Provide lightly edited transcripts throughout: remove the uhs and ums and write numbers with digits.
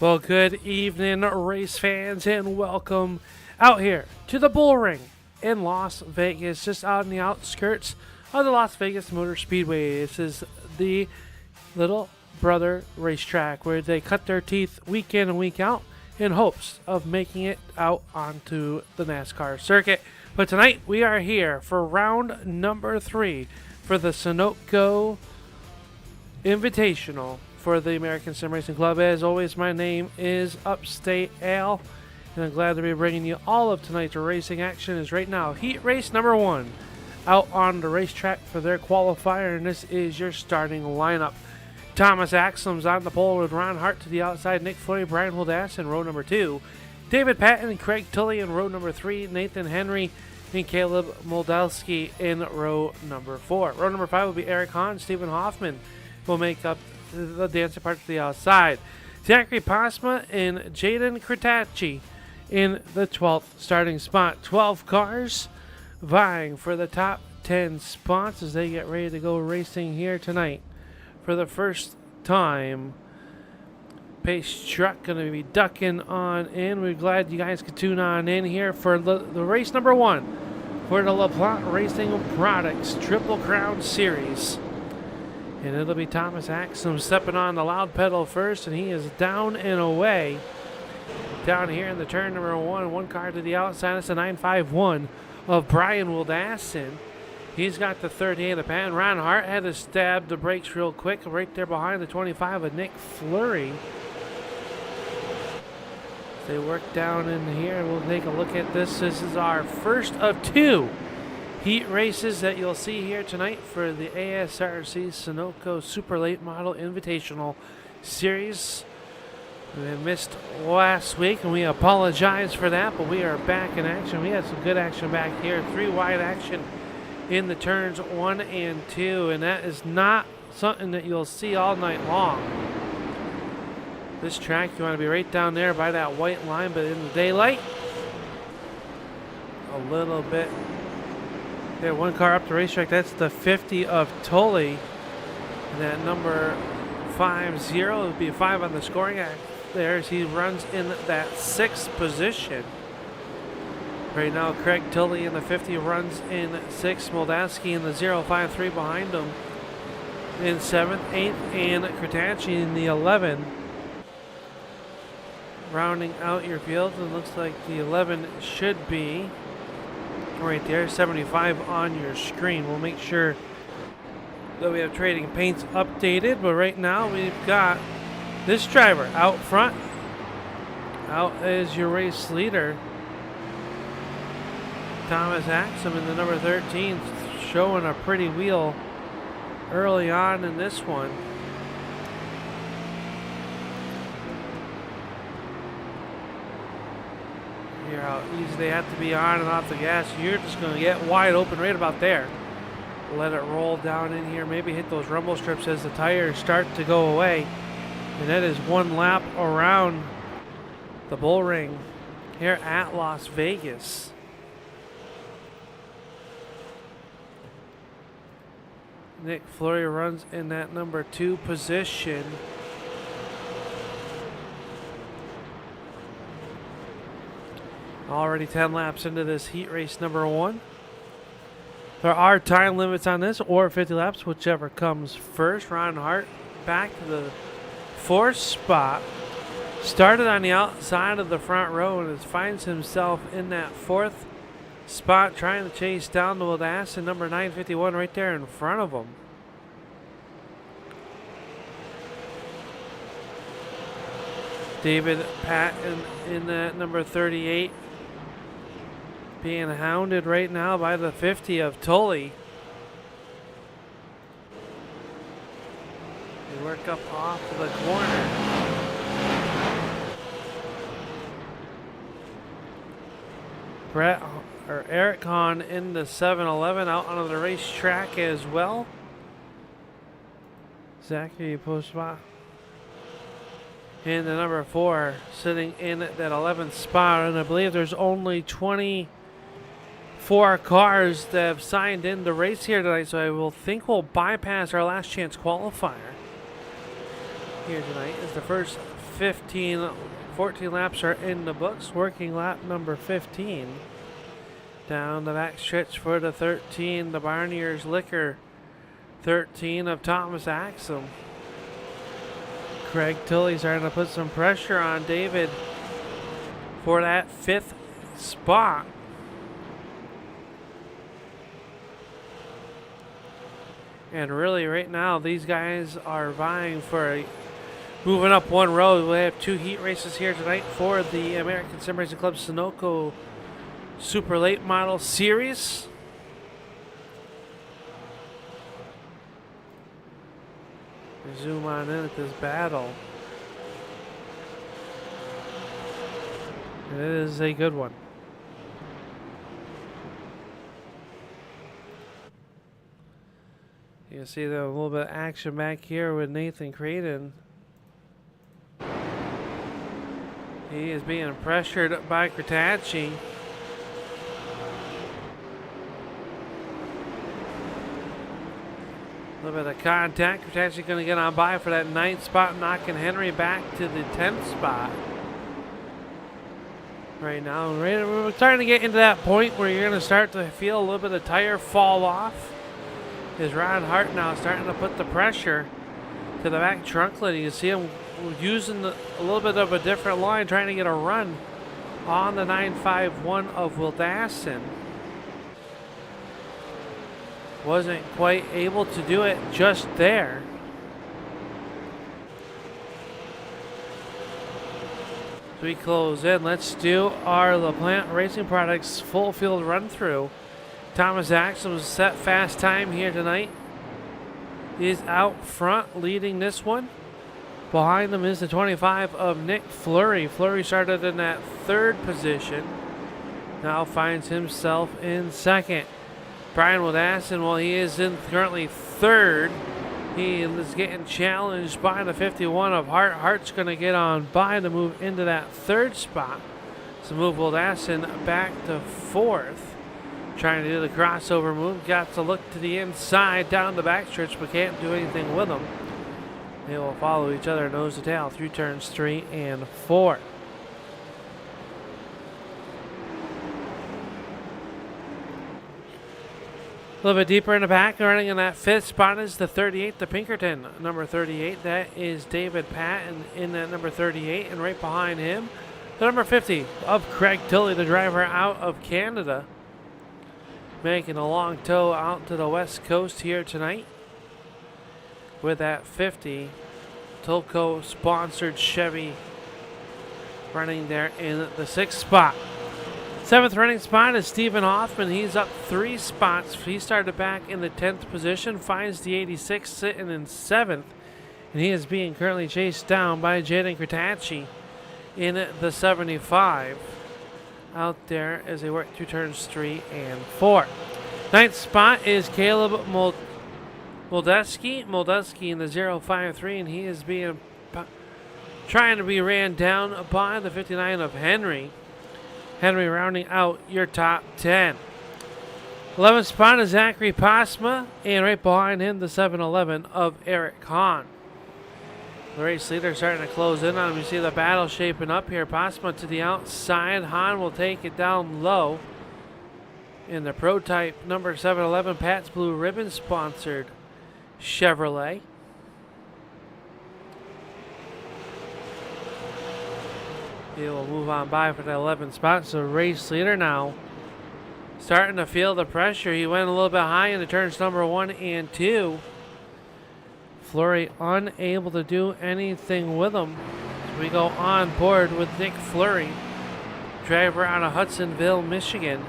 Well, good evening, race fans, and welcome out here to the Bullring in Las Vegas, just out in the outskirts of the Las Vegas Motor Speedway. This is the little brother racetrack where they cut their teeth week in and week out in hopes of making it out onto the NASCAR circuit. But tonight we are here for round number 3 for the Sunoco Invitational for the American Sim Racing Club. As always, my name is Upstate Al, and I'm glad to be bringing you all of tonight's racing action. Is right now heat race number 1 out on the racetrack for their qualifier, and this is your starting lineup. Thomas Axel's on the pole with Ron Hart to the outside, Nick Fleury, Brian Holdass in row number 2, David Patton and Craig Tully in row number 3, Nathan Henry and Caleb Moldowski in row number 4. Row number 5 will be Eric Hahn. Stephen Hoffman will make up the dancer part to the outside. Zachary Pasma and Jaden Kretacci in the 12th starting spot. 12 cars vying for the top 10 spots as they get ready to go racing here tonight. For the first time, Pace Truck going to be ducking on in. We're glad you guys could tune on in here for the race number 1 for the LaPlante Racing Products Triple Crown Series. And it'll be Thomas Axum stepping on the loud pedal first, and he is down and away. Down here in the turn number 1, one car to the outside. It's a 951 of Brian Wildassin. He's got the 38 of the pan. Ron Hart had to stab the brakes real quick right there behind the 25 of Nick Fleury. They work down in here. We'll take a look at this. This is our first of 2 heat races that you'll see here tonight for the ASRC Sunoco Super Late Model Invitational Series. We missed last week, and we apologize for that, but we are back in action. We had some good action back here. 3 wide action in the turns 1 and 2, and that is not something that you'll see all night long. This track, you want to be right down there by that white line, but in the daylight, a little bit. There, one car up the racetrack. That's the 50 of Tully. And that number 50 would be 5 on the scoring act there as he runs in that 6th position. Right now, Craig Tully in the 50 runs in 6th. Moldowski in the 053 behind him in 7th, 8th, and Kretacci in the 11. Rounding out your field, and looks like the 11 should be right there, 75 on your screen. We'll make sure that we have Trading Paints updated, but right now we've got this driver out front, out as your race leader, Thomas Axum in the number 13, showing a pretty wheel early on in this one. Here, how easy they have to be on and off the gas. You're just going to get wide open right about there. Let it roll down in here. Maybe hit those rumble strips as the tires start to go away. And that is 1 lap around the Bullring here at Las Vegas. Nick Fleury runs in that number 2 position. Already 10 laps into this heat race number 1. There are time limits on this, or 50 laps, whichever comes first. Ron Hart back to the 4th spot. Started on the outside of the front row and finds himself in that 4th spot, trying to chase down the Wildassin number 951 right there in front of him. David Patton in that number 38. Being hounded right now by the 50 of Tully. They work up off of the corner. Eric Hahn in the 7-11 out on the racetrack as well. Zachary Postma in the number 4, sitting in that 11th spot, and I believe there's only 24 cars that have signed in to race here tonight, so I will think we'll bypass our last chance qualifier. Here tonight is the first 14 laps are in the books. Working lap number 15. Down the back stretch for the 13, the Barnier's Liquor. 13 of Thomas Axum. Craig Tilley starting to put some pressure on David for that 5th spot. And really right now these guys are vying for moving up one row. We have 2 heat races here tonight for the American Sim Racing Club Sunoco Super Late Model Series. Zoom on in at this battle. It is a good one. You can see a little bit of action back here with Nathan Creighton. He is being pressured by Crotacci. A little bit of contact. Crotacci going to get on by for that 9th spot, knocking Henry back to the 10th spot. Right now, we're starting to get into that point where you're going to start to feel a little bit of tire fall off. Is Ron Hart now starting to put the pressure to the back trunklet? You can see him using a little bit of a different line, trying to get a run on the 951 of Wildassin. Wasn't quite able to do it just there. So we close in. Let's do our LaPlante Racing Products full field run through. Thomas Axum's set fast time here tonight is out front leading this one. Behind them is the 25 of Nick Fleury. Fleury started in that 3rd position. Now finds himself in 2nd. Brian Wildassin, well, he is in currently 3rd. He is getting challenged by the 51 of Hart. Hart's going to get on by to move into that 3rd spot. So move Wildassin back to 4th. Trying to do the crossover move. Got to look to the inside down the backstretch, but can't do anything with them. They will follow each other nose to tail through turns 3 and 4. A little bit deeper in the back, running in that 5th spot is the 38, the Pinkerton. Number 38, that is David Patton in that number 38. And right behind him, the number 50 of Craig Tilley, the driver out of Canada. Making a long tow out to the west coast here tonight with that 50 Tolco sponsored Chevy running there in the 6th spot. 7th running spot is Stephen Hoffman. He's up 3 spots. He started back in the 10th position, finds the 86 sitting in 7th, and he is being currently chased down by Jaden Crotacci in the 75. Out there as they work through turns 3 and 4. 9th spot is Caleb Moldeski in the 053, and he is being trying to be ran down by the 59 of Henry. Henry rounding out your top 10. 11th spot is Zachary Pasma, and right behind him the 711 of Eric Hahn. The race leader starting to close in on him. You see the battle shaping up here. Pasma to the outside. Hahn will take it down low. In the prototype number 711, Pat's Blue Ribbon sponsored Chevrolet. He will move on by for the 11th spot. So race leader now starting to feel the pressure. He went a little bit high into turns number 1 and 2. Fleury unable to do anything with him. So we go on board with Nick Fleury, driver out of Hudsonville, Michigan.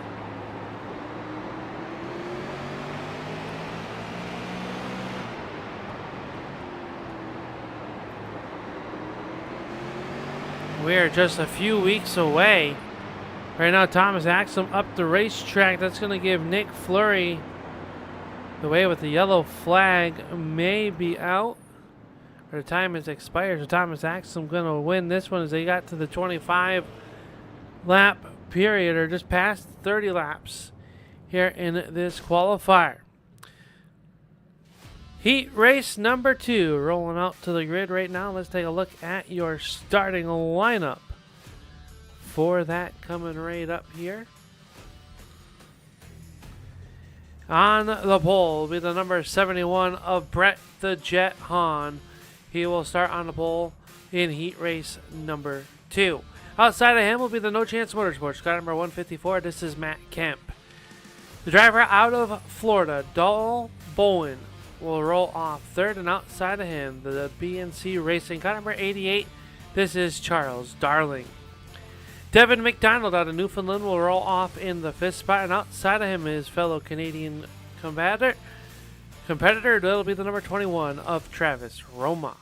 We are just a few weeks away. Right now, Thomas Axum up the racetrack. That's going to give Nick Fleury the way with the yellow flag may be out, or the time has expired. So Thomas Axum going to win this one as they got to the 25 lap period, or just past 30 laps here in this qualifier. Heat race number 2 rolling out to the grid right now. Let's take a look at your starting lineup for that coming right up here. On the pole will be the number 71 of Brett the Jet Hahn. He will start on the pole in heat race number 2. Outside of him will be the No Chance Motorsports car number 154. This is Matt Kemp. The driver out of Florida, Dahl Bowen, will roll off third, and outside of him, the BNC Racing car number 88. This is Charles Darling. Devin McDonald out of Newfoundland will roll off in the 5th spot, and outside of him is fellow Canadian competitor. That'll be the number 21 of Travis Roma.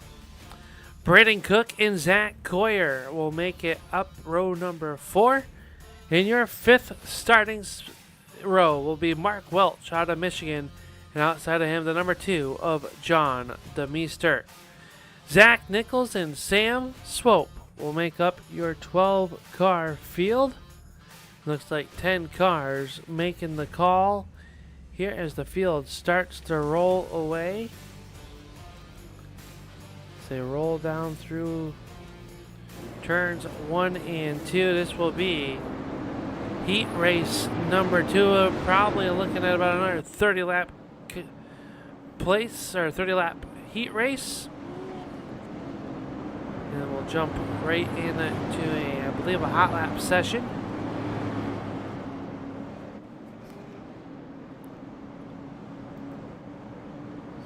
Braden Cook and Zach Coyer will make it up row number 4. In your 5th starting row will be Mark Welch out of Michigan, and outside of him, the number 2 of John DeMeester. Zach Nichols and Sam Swope will make up your 12-car field. Looks like 10 cars making the call here as the field starts to roll away. As they roll down through turns 1 and 2. This will be heat race number 2. Probably looking at about another 30-lap place or 30-lap heat race, and we'll jump right into I believe a hot lap session.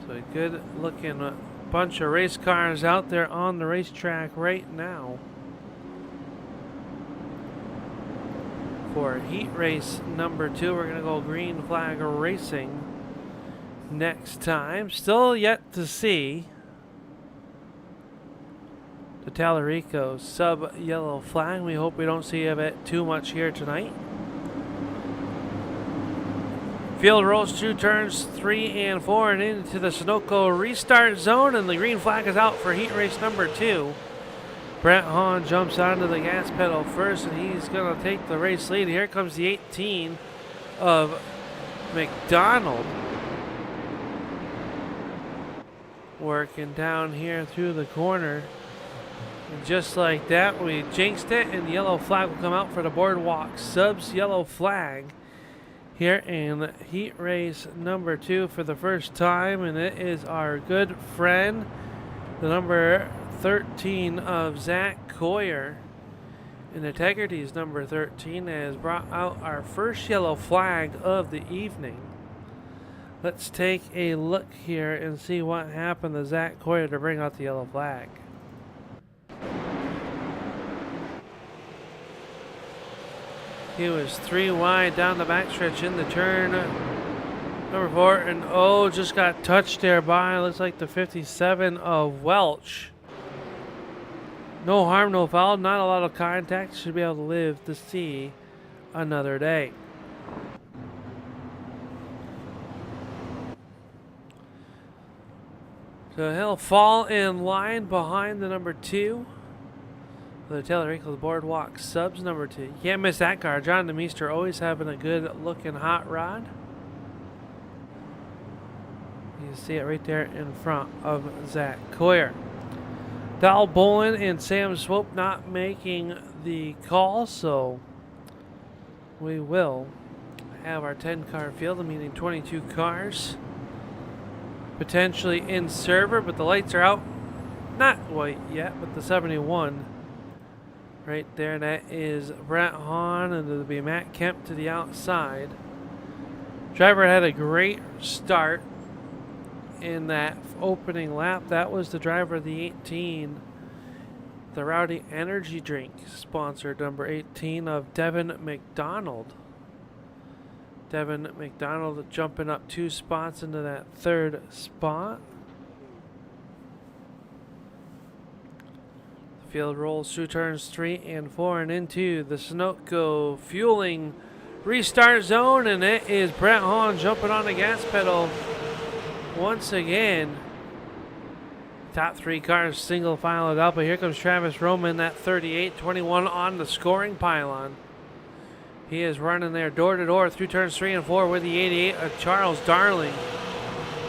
So a good looking bunch of race cars out there on the racetrack right now for heat race number 2. We're gonna go green flag racing next time. Still yet to see the Tallarico sub yellow flag. We hope we don't see of it too much here tonight. Field rolls through turns 3 and 4 and into the Sunoco restart zone, and the green flag is out for heat race number 2. Brett Hahn jumps onto the gas pedal first, and he's going to take the race lead. Here comes the 18 of McDonald, working down here through the corner. And just like that, we jinxed it, and the yellow flag will come out for the Boardwalk Subs yellow flag here in heat race number 2 for the first time, and it is our good friend, the number 13 of Zach Coyer. And Integrity's number 13 has brought out our first yellow flag of the evening. Let's take a look here and see what happened to Zach Coyer to bring out the yellow flag. He was 3 wide down the backstretch in the turn number 4, and just got touched there by, looks like the 57 of Welch. No harm, no foul, not a lot of contact. Should be able to live to see another day. So he'll fall in line behind the number 2. The Tellerico, the Boardwalk Subs number 2. You can't miss that car. John DeMeester always having a good looking hot rod. You see it right there in front of Zach Coyer. Dahl Bowen and Sam Swope not making the call, so we will have our 10-car field, meaning 22 cars potentially in server, but the lights are out. Not white yet, but the 71 right there, that is Brett Hahn, and it'll be Matt Kemp to the outside. Driver had a great start in that opening lap. That was the driver of the 18, the Rowdy Energy Drink, sponsored number 18 of Devin McDonald. Devin McDonald jumping up 2 spots into that 3rd spot. The field rolls through turns 3 and 4 and into the Sunoco fueling restart zone, and it is Brett Hahn jumping on the gas pedal once again. Top 3 cars single filed out, but here comes Travis Roma in that 38-21 on the scoring pylon. He is running there door to door through turns 3 and 4 with the 88 of Charles Darling.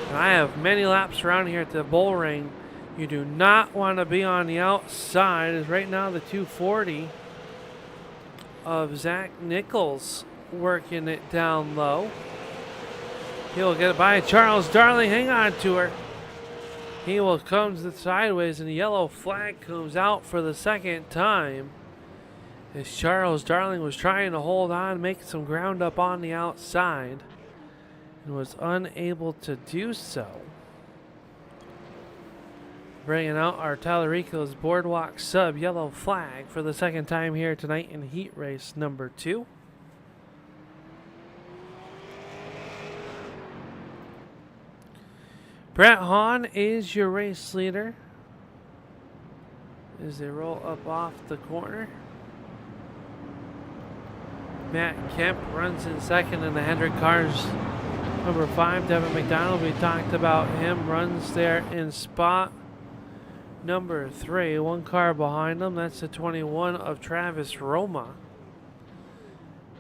And I have many laps around here at the Bullring. You do not want to be on the outside, as right now the 240 of Zach Nichols working it down low. He'll get it by Charles Darling. Hang on to her. He will come sideways, and the yellow flag comes out for the second time. As Charles Darling was trying to hold on, make some ground up on the outside, and was unable to do so. Bringing out our Tallarico's Boardwalk Sub yellow flag for the second time here tonight in heat race number 2. Brett Hahn is your race leader as they roll up off the corner. Matt Kemp runs in second in the Hendrick cars. Number 5, Devin McDonald, we talked about him, runs there in spot number 3. One car behind him, that's the 21 of Travis Roma.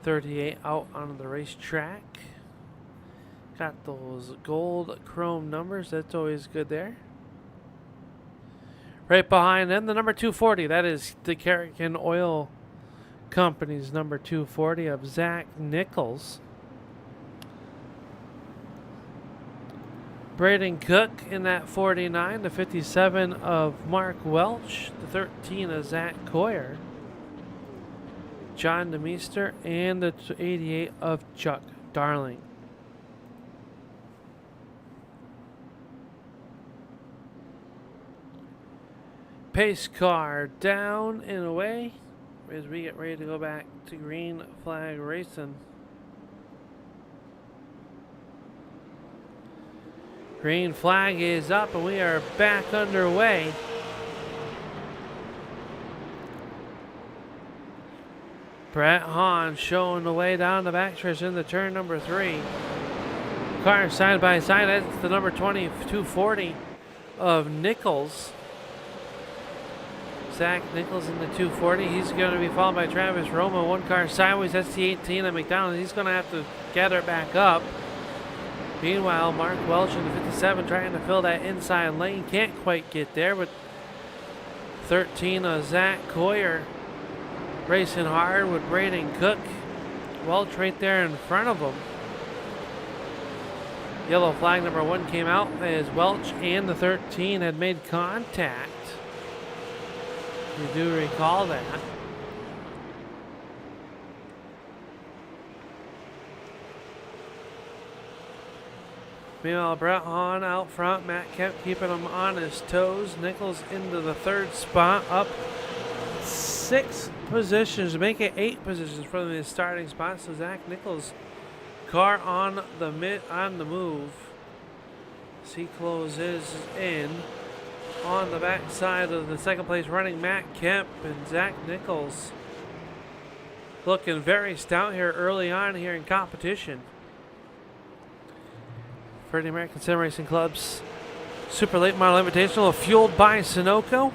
38 out on the racetrack. Got those gold chrome numbers, that's always good there. Right behind them, the number 240, that is the Carrigan Oil Company's number 240 of Zach Nichols. Braden Cook in that 49, the 57 of Mark Welch, the 13 of Zach Coyer, John DeMeester, and the 88 of Chuck Darling. Pace car down and away as we get ready to go back to green flag racing. Green flag is up and we are back underway. Brett Hahn showing the way down the backstretch into turn number 3. Cars side by side, that's the number 20, 240 of Nichols. Zach Nichols in the 240. He's going to be followed by Travis Roma. One car sideways. That's the 18 of McDonald. He's going to have to gather it back up. Meanwhile, Mark Welch in the 57 trying to fill that inside lane. Can't quite get there, but 13 of Zach Coyer racing hard with Braden Cook. Welch right there in front of him. Yellow flag number 1 came out as Welch and the 13 had made contact. You do recall that. Meanwhile, Brett Hahn out front. Matt Kemp keeping him on his toes. Nichols into the 3rd spot, up 6 positions to make it 8 positions from the starting spot. So Zach Nichols, car on the move. As he closes in. On the back side of the second place running, Matt Kemp and Zach Nichols looking very stout here early on here in competition. For the American Sim Racing Club's Super Late Model Invitational, fueled by Sunoco.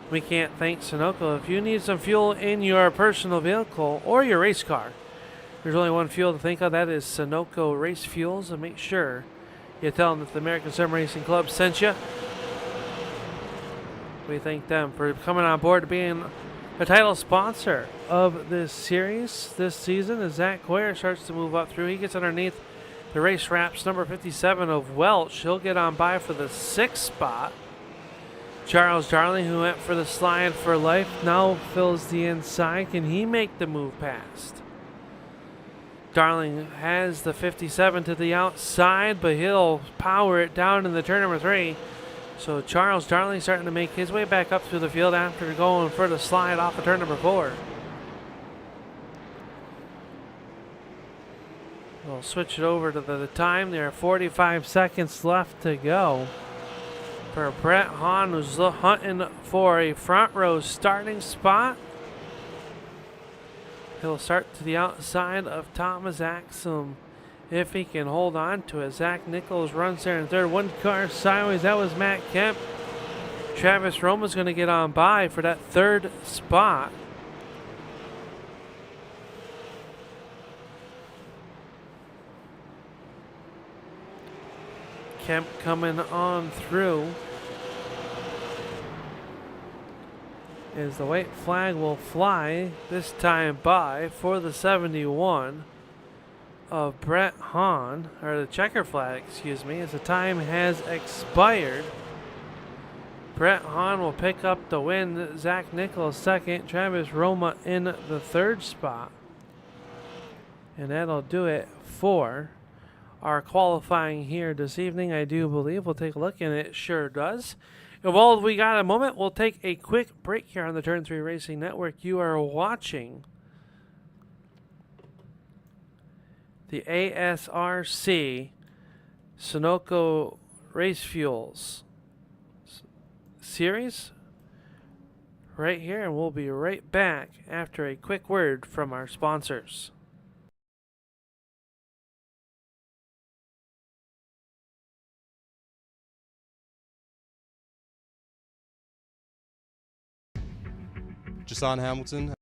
We can't thank Sunoco. If you need some fuel in your personal vehicle or your race car, there's only one fuel to think of. That is Sunoco Race Fuels. And make sure you tell them that the American Sim Racing Club sent you. We thank them for coming on board to being the title sponsor of this series this season. As Zach Coyer starts to move up through, he gets underneath the race wraps number 57 of Welch. He'll get on by for the 6th spot. Charles Darling, who went for the slide for life, now fills the inside. Can he make the move past? Darling has the 57 to the outside, but he'll power it down in the turn number 3. So Charles Darling starting to make his way back up through the field after going for the slide off of turn number 4. We'll switch it over to the time. There are 45 seconds left to go. For Brett Hahn, who's hunting for a front row starting spot. He'll start to the outside of Thomas Axum. If he can hold on to it. Zach Nichols runs there in 3rd. One car sideways. That was Matt Kemp. Travis Roma's going to get on by for that 3rd spot. Kemp coming on through. As the white flag will fly this time by for the 71 of Brett Hahn, or the checker flag, excuse me, as the time has expired. Brett Hahn will pick up the win. Zach Nichols second. Travis Roma in the third spot. And that'll do it for our qualifying here this evening, I do believe. We'll take a look, and it sure does. And while we got a moment, we'll take a quick break here on the Turn 3 Racing Network. You are watching the ASRC Sunoco Race Fuels series right here, and we'll be right back after a quick word from our sponsors. Jason Hamilton.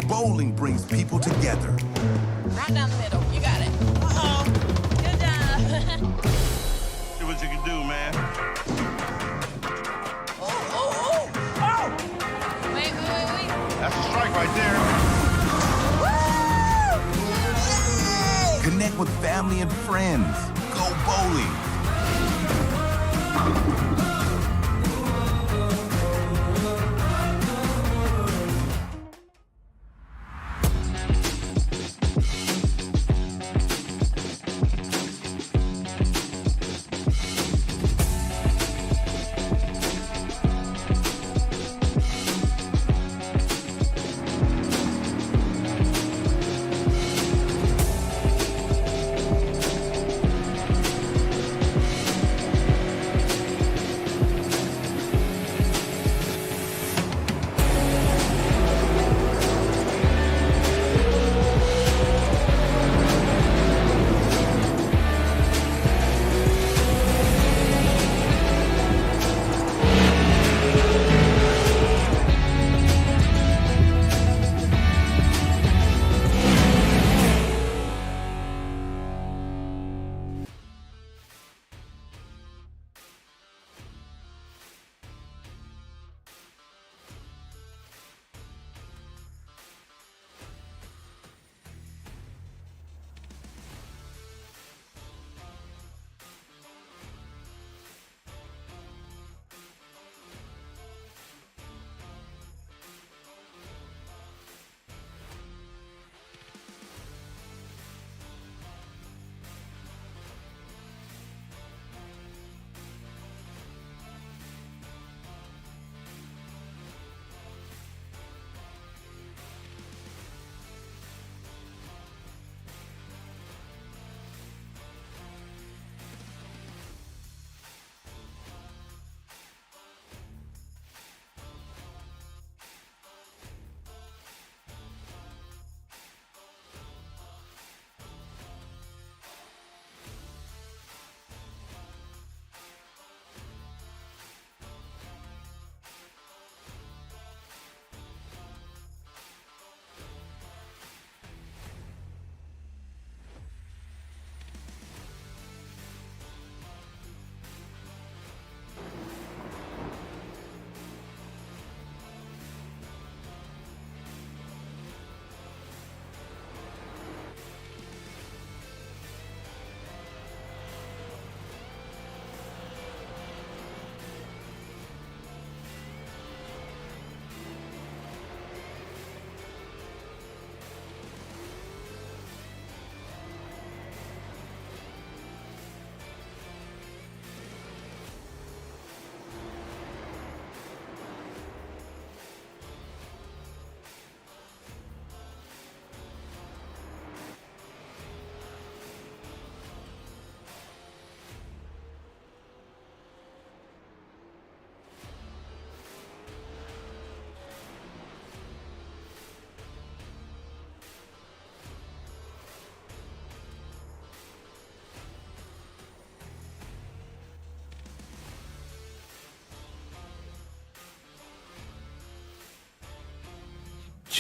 Bowling brings people together. Right down the middle. You got it. Uh-oh. Good job. See what you can do, man. Oh. Wait. That's a strike right there. Woo! Connect with family and friends. Go bowling.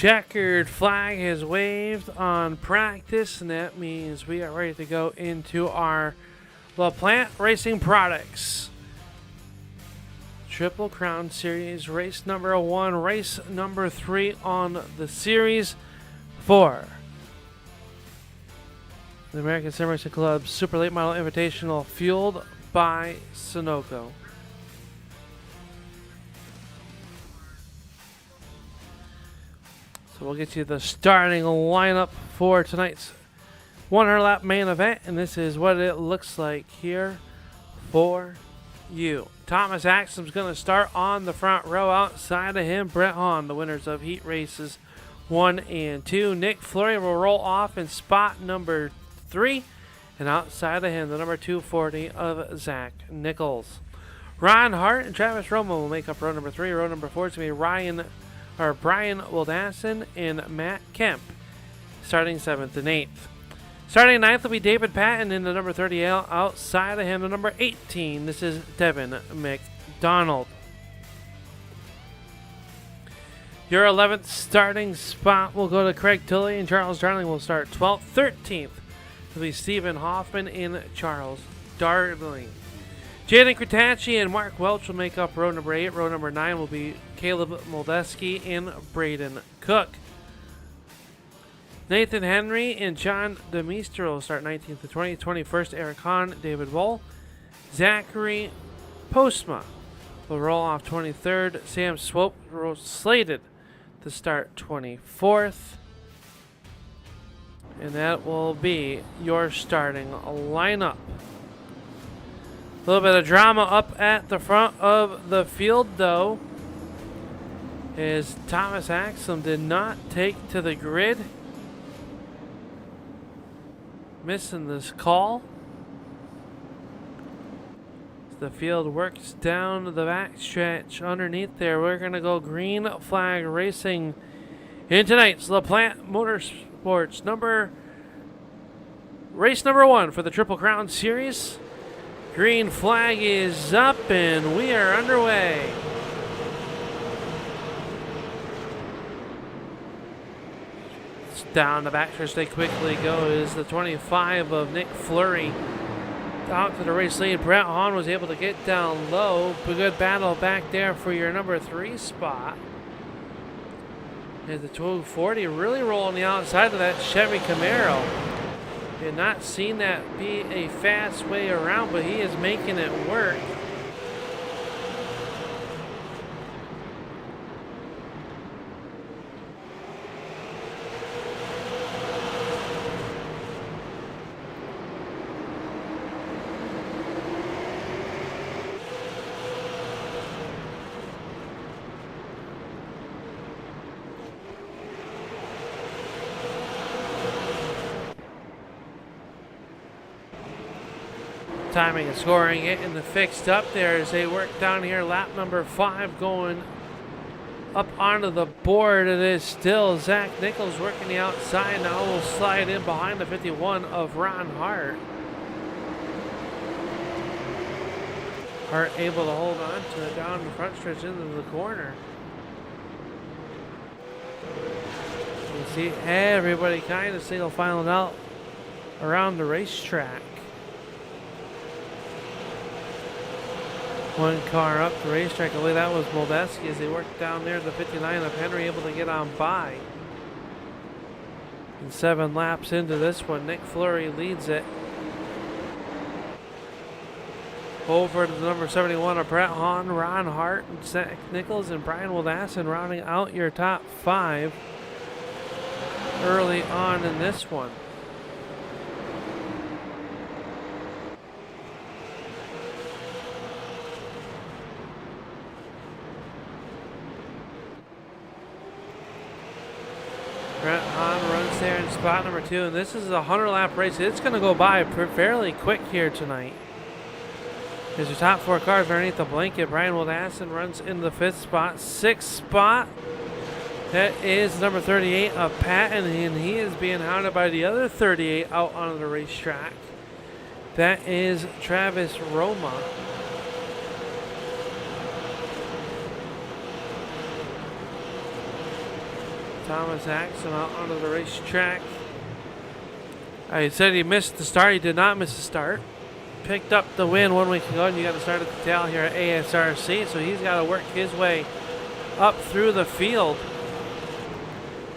checkered flag is waved on practice, and that means we are ready to go into our LaPlante Racing Products Triple Crown Series, race number 1, race number 3 on the series for the American Sim Racing Club Super Late Model Invitational, fueled by Sunoco. So we'll get you the starting lineup for tonight's 100-lap main event, and this is what it looks like here for you. Thomas Axsom's going to start on the front row. Outside of him, Brett Hahn, the winners of heat races 1 and 2. Nick Fleury will roll off in spot number 3. And outside of him, the number 240 of Zach Nichols. Ron Hart and Travis Romo will make up row number 3. Row number 4 is going to be Brian Wildassin and Matt Kemp, starting 7th and 8th. Starting 9th will be David Patton in the number 30. Outside of him, the number 18. This is Devin McDonald. Your 11th starting spot will go to Craig Tully, and Charles Darling will start 12th. 13th will be Stephen Hoffman and Charles Darling. Jaden Kratacci and Mark Welch will make up row number 8. Row number 9 will be Caleb Moldeski and Braden Cook. Nathan Henry and John DeMeester will start 19th to 20th. 21st, Eric Hahn, David Wohl. Zachary Postma will roll off 23rd. Sam Swope slated to start 24th. And that will be your starting lineup. A little bit of drama up at the front of the field, though, as Thomas Axsom did not take to the grid, missing this call. As the field works down the back stretch underneath there, we're going to go green flag racing in tonight's LaPlante Motorsports race number 1 for the Triple Crown Series. Green flag is up and we are underway. Down the backstretch they quickly go is the 25 of Nick Fleury. Out to the race lead. Brett Hahn was able to get down low. A good battle back there for your number 3 spot. And the 240 really rolling the outside of that Chevy Camaro. Did not seen that be a fast way around, but he is making it work. Timing and scoring it in the fixed up there as they work down here. Lap number 5 going up onto the board. It is still Zach Nichols working the outside. Now will slide in behind the 51 of Ron Hart. Hart able to hold on to it down the front stretch into the corner. You see everybody kind of single filing out around the racetrack. One car up the racetrack. I believe that was Moldeski as they worked down there. The 59 of Henry able to get on by. And 7 laps into this one, Nick Fleury leads it. Over to the number 71 of Brett Hahn, Ron Hart, and Zach Nichols, and Brian Wildassin rounding out your top 5 early on in this one. Brett Hahn runs there in spot number 2, and this is a 100-lap race. It's going to go by fairly quick here tonight. As your top 4 cars are underneath the blanket. Brian Wildassin runs in the 5th spot. 6th spot, that is number 38 of Patton, and he is being hounded by the other 38 out on the racetrack. That is Travis Roma. Thomas Axum out onto the racetrack. I said he missed the start. He did not miss the start. Picked up the win 1 week ago, and you got to start at the tail here at ASRC, so he's got to work his way up through the field.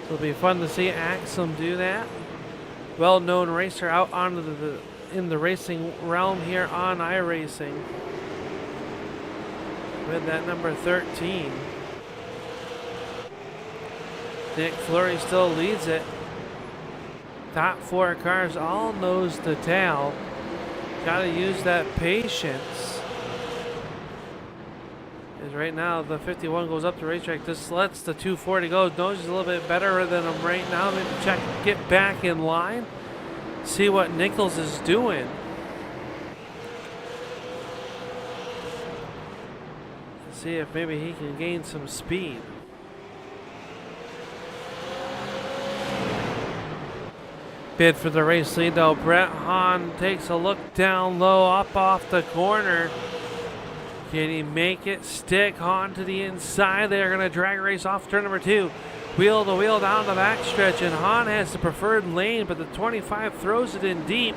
So it'll be fun to see Axum do that. Well-known racer out onto in the racing realm here on iRacing with that number 13. Nick Fleury still leads it. Top 4 cars all nose to tail. Got to use that patience. As right now the 51 goes up the racetrack, just lets the 240 go. Knows he's a little bit better than him right now. Maybe get back in line. See what Nichols is doing. See if maybe he can gain some speed. Bid for the race lead though. Brett Hahn takes a look down low, up off the corner. Can he make it stick? Hahn to the inside. They're going to drag a race off turn number 2. Wheel to wheel down the backstretch, and Hahn has the preferred lane, but the 25 throws it in deep.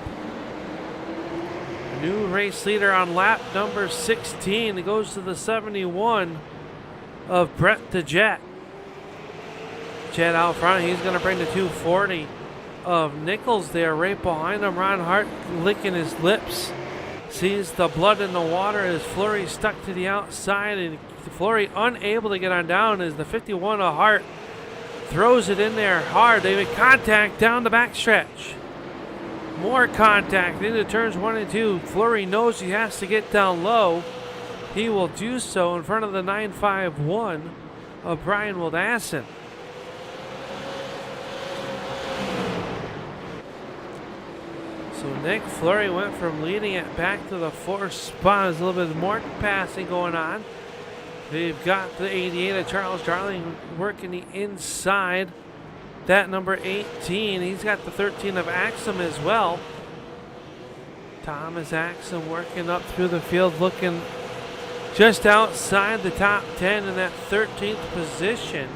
New race leader on lap number 16. It goes to the 71 of Brett the Jet. Jet out front. He's going to bring the 240 of Nichols there right behind him. Ron Hart licking his lips. Sees the blood in the water as Fleury stuck to the outside, and Fleury unable to get on down as the 51 of Hart throws it in there hard. They make contact down the backstretch. More contact into turns 1 and 2. Fleury knows he has to get down low. He will do so in front of the 951 of Brian Wildassin. So Nick Fleury went from leading it back to the 4th spot. There's a little bit more passing going on. They've got the 88 of Charles Darling working the inside. That number 18. He's got the 13 of Axum as well. Thomas Axum working up through the field, looking just outside the top 10 in that 13th position.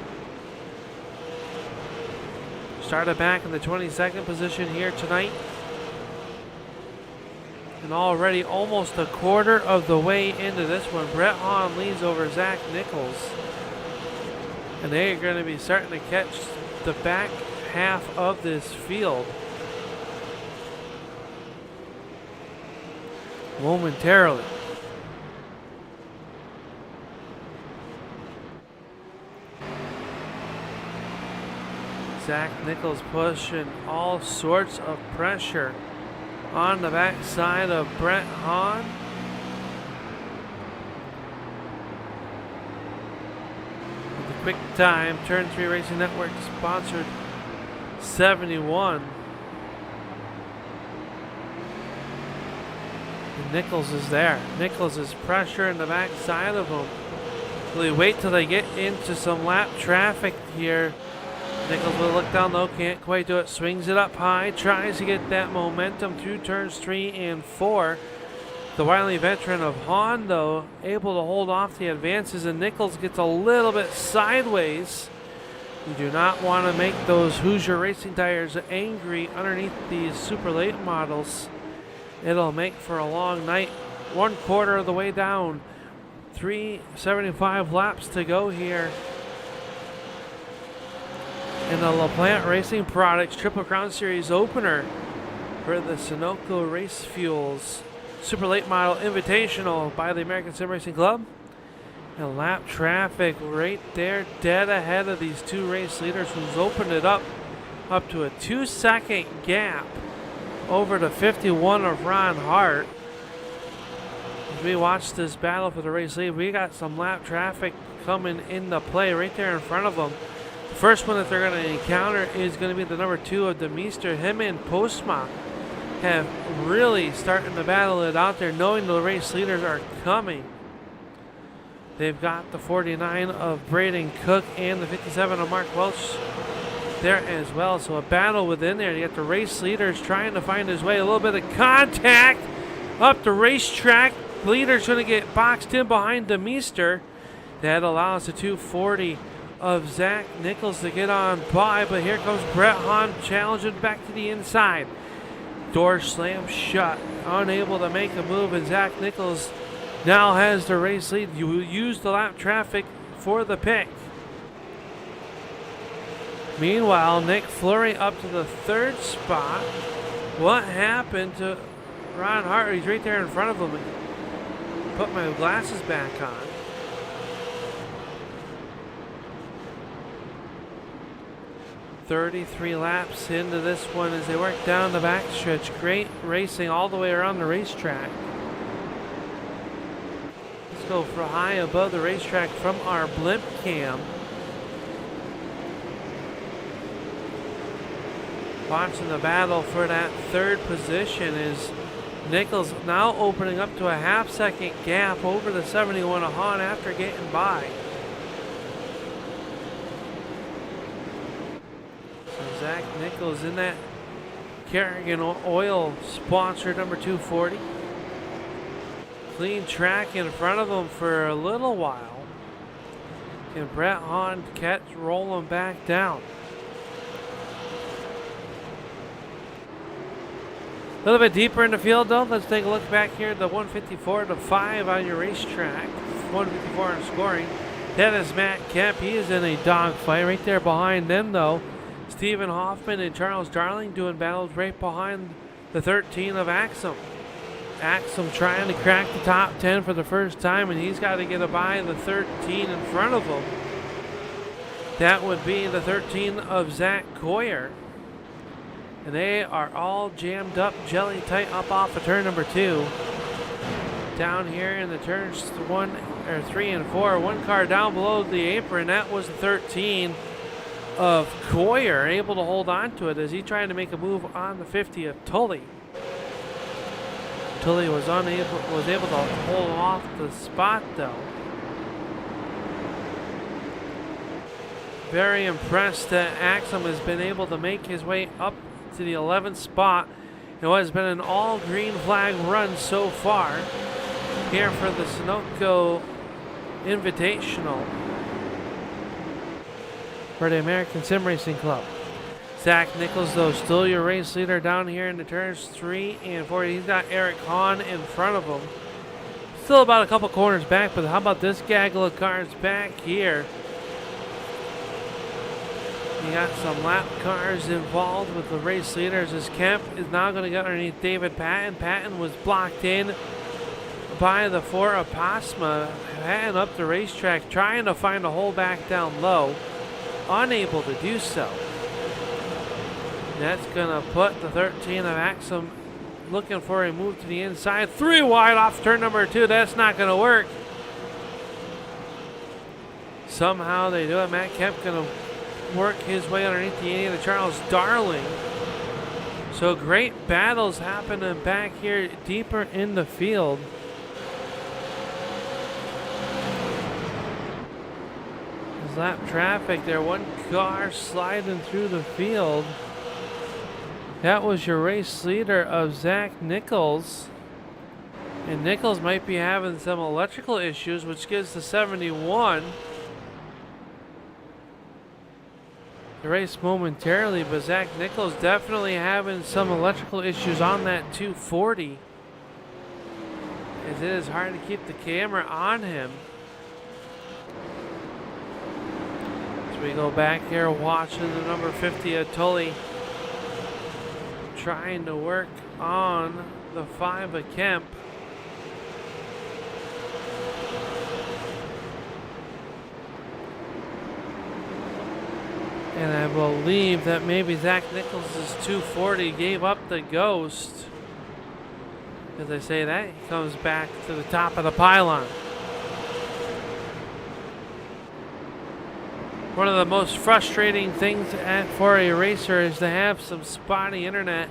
Started back in the 22nd position here tonight. And already almost a quarter of the way into this one, Brett Hahn leads over Zach Nichols. And they are going to be starting to catch the back half of this field momentarily. Zach Nichols pushing all sorts of pressure on the backside of Brett Hahn. With the quick time, Turn 3 Racing Network sponsored 71. And Nichols is there. Nichols is pressuring the backside of him. Will he wait till they get into some lap traffic here? Nichols will look down low, can't quite do it. Swings it up high, tries to get that momentum through turns 3 and 4. The wily veteran of Hahn, though, able to hold off the advances, and Nichols gets a little bit sideways. You do not want to make those Hoosier racing tires angry underneath these super late models. It'll make for a long night. 1/4 of the way down. 375 laps to go here in the LaPlante Racing Products Triple Crown Series opener for the Sunoco Race Fuels Super Late Model Invitational by the American Sim Racing Club. And lap traffic right there, dead ahead of these two race leaders, who's opened it up to a 2-second gap over the 51 of Ron Hart. As we watch this battle for the race lead, we got some lap traffic coming into play right there in front of them. The first one that they're going to encounter is going to be the number 2 of Demeester. Him and Postma have really starting to battle it out there, knowing the race leaders are coming. They've got the 49 of Braden Cook and the 57 of Mark Welch there as well. So a battle within there. You got the race leaders trying to find his way. A little bit of contact up the racetrack. Leader's going to get boxed in behind Demeester. That allows the 240 of Zach Nichols to get on by, but here comes Brett Hahn challenging back to the inside. Door slammed shut, unable to make a move, and Zach Nichols now has the race lead. You use the lap traffic for the pick. Meanwhile, Nick Fleury up to the 3rd spot. What happened to Ron Hart? He's right there in front of him. Put my glasses back on. "33 laps into this one as they work down the backstretch. Great racing all the way around the racetrack. Let's go for high above the racetrack from our blimp cam. Watching the battle for that 3rd position is Nichols now opening up to a half-second gap over the 71 of Hahn after getting by. So Zach Nichols in that Kerrigan Oil sponsor number 240. Clean track in front of him for a little while. Can Brett Hahn catch rolling back down? A little bit deeper in the field though. Let's take a look back here at the 154 to 5 on your racetrack. 154 in scoring. That is Matt Kemp. He is in a dogfight right there behind them though. Stephen Hoffman and Charles Darling doing battles right behind the 13 of Axum. Axum trying to crack the top 10 for the first time, and he's got to get by the 13 in front of him. That would be the 13 of Zach Coyer. And they are all jammed up, jelly tight up off of turn number 2. Down here in the turns 3 and 4, one car down below the apron. That was the 13 of Coyer, able to hold on to it as he tried to make a move on the 50 of Tully. Tully was able to hold off the spot though. Very impressed that Axum has been able to make his way up to the 11th spot in what has been an all green flag run so far here for the Sunoco Invitational for the American Sim Racing Club. Zach Nichols though still your race leader down here in the turns 3 and 4. He's got Eric Hahn in front of him. Still about a couple corners back, but how about this gaggle of cars back here? You got some lap cars involved with the race leaders as Kemp is now going to get underneath David Patton. Patton was blocked in by the 4 of Pasma. Patton up the racetrack trying to find a hole back down low. Unable to do so. That's going to put the 13 of Axum looking for a move to the inside. 3 wide off turn number 2. That's not going to work. Somehow they do it. Matt Kemp going to work his way underneath the 80 of Charles Darling. So great battles happening back here deeper in the field. There's lap traffic there. One car sliding through the field. That was your race leader of Zach Nichols. And Nichols might be having some electrical issues, which gives the 71 the race momentarily, but Zach Nichols definitely having some electrical issues on that 240. As it is hard to keep the camera on him. As we go back here watching the number 50 of Tully trying to work on the 5 of Kemp. And I believe that maybe Zach Nichols' 240 gave up the ghost. As I say that, he comes back to the top of the pylon. One of the most frustrating things for a racer is to have some spotty internet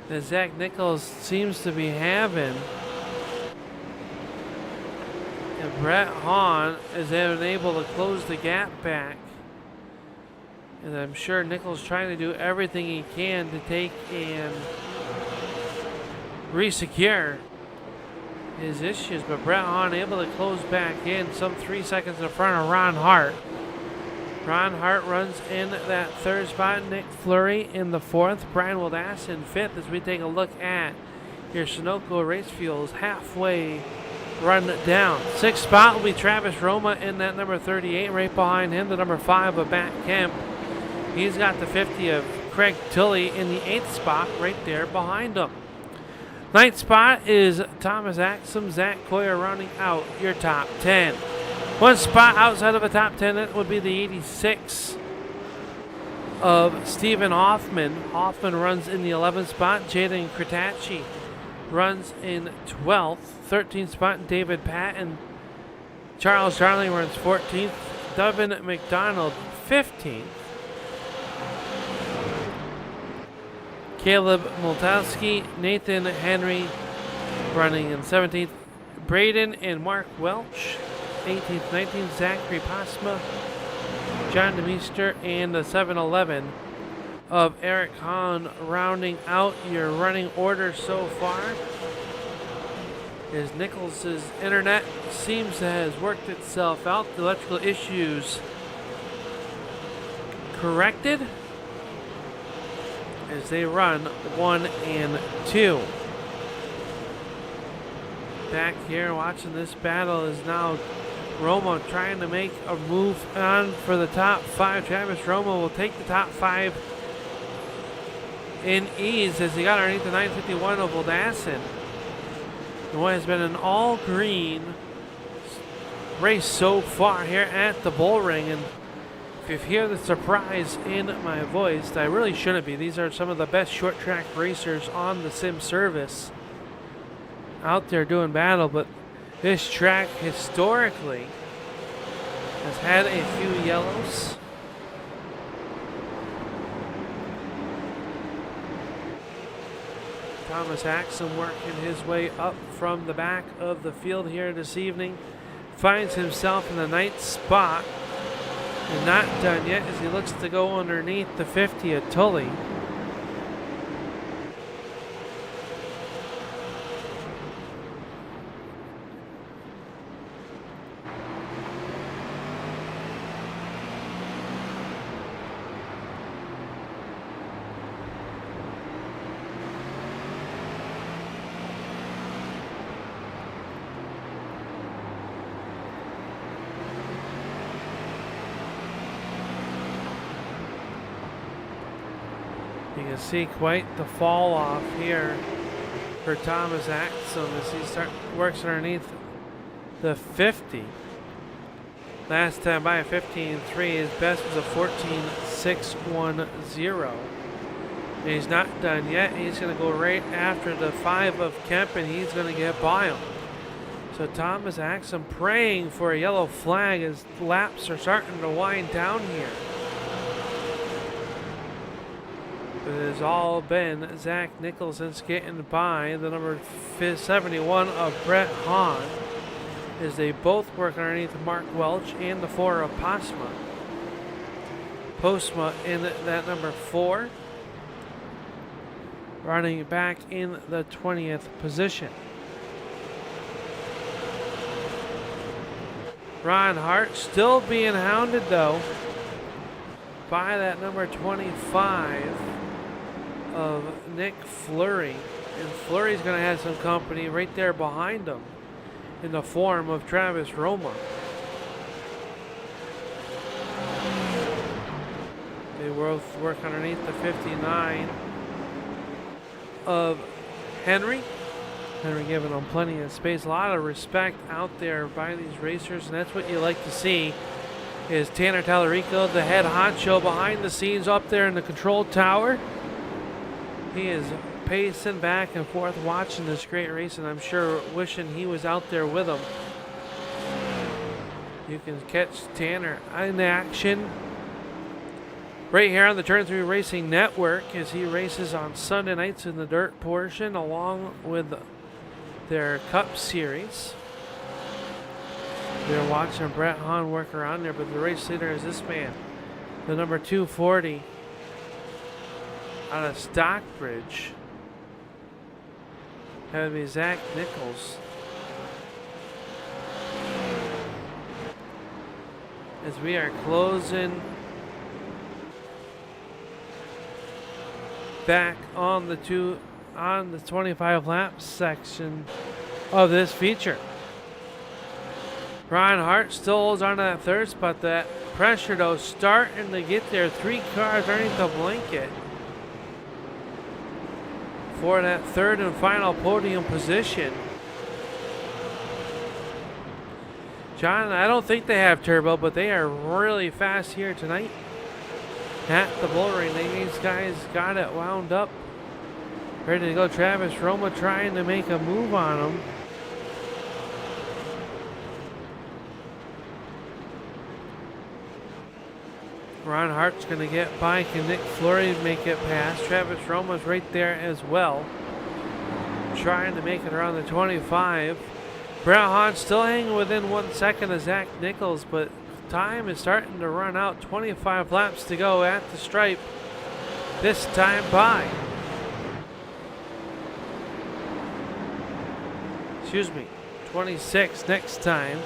that Zach Nichols seems to be having. And Brett Hahn is able to close the gap back. And I'm sure Nichols trying to do everything he can to take and re-secure his issues. But Brett Hahn able to close back in some 3 seconds in front of Ron Hart. Ron Hart runs in that third spot. Nick Fleury in the fourth. Brian Wildass in fifth as we take a look at your Sunoco Race Fuels halfway run down. Sixth spot will be Travis Roma in that number 38. Right behind him, the number 5 of Matt Kemp. He's got the 50 of Craig Tilley in the 8th spot right there behind him. 9th spot is Thomas Axum. Zach Coyer rounding out your top 10. One spot outside of the top 10, that would be the 86 of Stephen Hoffman. Hoffman runs in the 11th spot. Jaden Kratacci runs in 12th. 13th spot, David Patton. Charles Darling runs 14th. Devin McDonald, 15th. Caleb Moltowski, Nathan Henry running in 17th. Braden and Mark Welch, 18th, 19th. Zachary Pasma, John DeMeester, and the 7-11 of Eric Hahn rounding out your running order so far. As Nichols' internet seems to have worked itself out, the electrical issues corrected as they run 1 and 2. Back here watching this battle is now Roma trying to make a move on for the top 5. Travis Roma will take the top 5 in ease as he got underneath the 951 of Oldassin. What has been an all-green race so far here at the Bullring, and if you hear the surprise in my voice, I really shouldn't be. These are some of the best short track racers on the sim service out there doing battle, but this track historically has had a few yellows. Thomas Axum working his way up from the back of the field here this evening. Finds himself in the 9th spot. And not done yet as he looks to go underneath the 50 of Tully. You can see quite the fall off here for Thomas Axum as he works underneath the 50. Last time by a 15.3, his best was a 14.610. And he's not done yet. He's going to go right after the 5 of Kemp, and he's going to get by him. So Thomas Axum praying for a yellow flag as laps are starting to wind down here. It has all been Zach Nicholson's getting by the number 71 of Brett Hahn as they both work underneath Mark Welch and the 4 of Postma. Postma in that number 4, running back in the 20th position. Ron Hart still being hounded though by that number 25 of Nick Fleury, and Fleury's going to have some company right there behind him in the form of Travis Roma. They both work underneath the 59 of Henry. Henry giving them plenty of space. A lot of respect out there by these racers, and that's what you like to see. Is Tanner Tallarico, the head honcho behind the scenes up there in the control tower. He is pacing back and forth watching this great race, and I'm sure wishing he was out there with him. You can catch Tanner in action right here on the Turn 3 Racing Network as he races on Sunday nights in the dirt portion along with their Cup Series. We're watching Brett Hahn work around there, but the race leader is this man, the number 240 out of Stockbridge. That would be Zach Nichols. as we are closing back on the 25 lap section of this feature. Ryan Hart still holds on to that third spot. That pressure though starting to get there. 3 cars underneath the blanket for that third and final podium position. John, I don't think they have turbo, but they are really fast here tonight at the Bullring. These guys got it wound up, ready to go. Travis Roma trying to make a move on them. Ron Hart's going to get by. Can Nick Fleury make it past? Travis Roma's right there as well, trying to make it around the 25. Brett Hahn still hanging within 1 second of Zach Nichols, but time is starting to run out. 25 laps to go at the stripe. This time by. Excuse me, 26 next time.